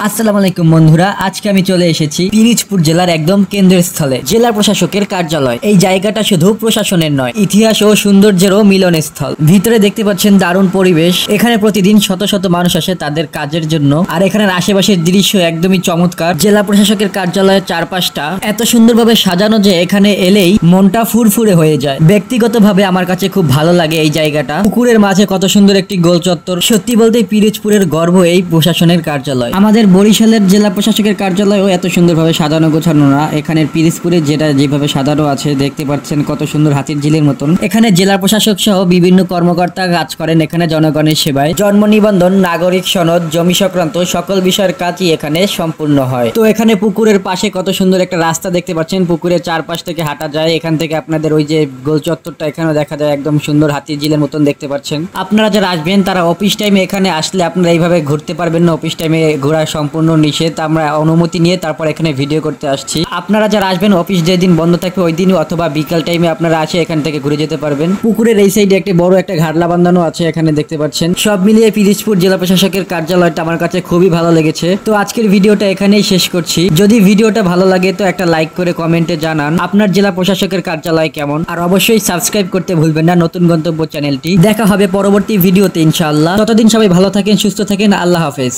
আসসালামু আলাইকুম বন্ধুরা, আজকে আমি চলে এসেছি পিরিজপুর জেলার একদম কেন্দ্রস্থলে জেলা প্রশাসকের কার্যালয়। এই জায়গাটা শুধু প্রশাসনের নয়, ইতিহাস ও সৌন্দর্যেরও মিলনস্থল। ভিতরে দেখতে পাচ্ছেন দারুণ পরিবেশ। এখানে প্রতিদিন শত শত মানুষ আসে তাদের কাজের জন্য, আর এখানের আশেপাশের দৃশ্য একদমই চমৎকার। জেলা প্রশাসকের কার্যালয়ের চারপাশটা এত সুন্দরভাবে সাজানো যে এখানে এলেই মনটা ফুরফুরে হয়ে যায়। ব্যক্তিগতভাবে আমার কাছে খুব ভালো লাগে এই জায়গাটা। পুকুরের মাঝে কত সুন্দর একটি গোল চত্বর। সত্যি বলতে পিরিজপুরের গর্ব এই প্রশাসনের কার্যালয়। আমাদের বরিশালের জেলা প্রশাসকের কার্যালয়ও এত সুন্দরভাবে সাজানো গোছানো না। এখানের পিরিজপুরে যেটা যেভাবে সাজানো আছে দেখতে পাচ্ছেন কত সুন্দর হাতির ঝিলের মতন। এখানে জেলা প্রশাসক সহ বিভিন্ন কর্মকর্তা কাজ করেন এখানে জনগণের সেবায়। জন্ম নিবন্ধন, নাগরিক সনদ, জমি সংক্রান্ত সকল বিষয়ের কাজই এখানে সম্পূর্ণ হয়। তো এখানে পুকুরের পাশে কত সুন্দর একটা রাস্তা দেখতে পাচ্ছেন। পুকুরের চারপাশ থেকে হাঁটা যায়। এখান থেকে আপনাদের ওই যে গোল চত্বরটা এখানেও দেখা যায়, একদম সুন্দর হাতির ঝিলের মতন দেখতে পাচ্ছেন। আপনারা যারা আসবেন তারা অফিস টাইমে এখানে আসলে আপনারা এইভাবে ঘুরতে পারবেন না। অফিস টাইমে ঘোরা সম্পূর্ণ নিষেধ। আমরা অনুমতি নিয়ে তারপর এখানে ভিডিও করতে আসছি। আপনারা যারা আসবেন অফিস যেদিন বন্ধ থাকবে ওই দিনই অথবা বিকাল টাইমে আপনারা আসে এখান থেকে ঘুরে যেতে পারবেন। পুকুরের এই সাইডে একটা বড় একটা ঘাটলা বাঁধানো আছে, এখানে দেখতে পাচ্ছেন। সব মিলিয়ে পিরিজপুর জেলা প্রশাসকের কার্যালয়টা আমার কাছে খুবই ভালো লেগেছে। তো আজকের ভিডিওটা এখানেই শেষ করছি। যদি ভিডিওটা ভালো লাগে তো একটা লাইক করে কমেন্টে জানান আপনার জেলা প্রশাসকের কার্যালয় কেমন, আর অবশ্যই সাবস্ক্রাইব করতে ভুলবেন না নতুন গন্তব্য চ্যানেলটি। দেখা হবে পরবর্তী ভিডিওতে ইনশাআল্লাহ। ততদিন সবাই ভালো থাকেন, সুস্থ থাকেন। আল্লাহ হাফেজ।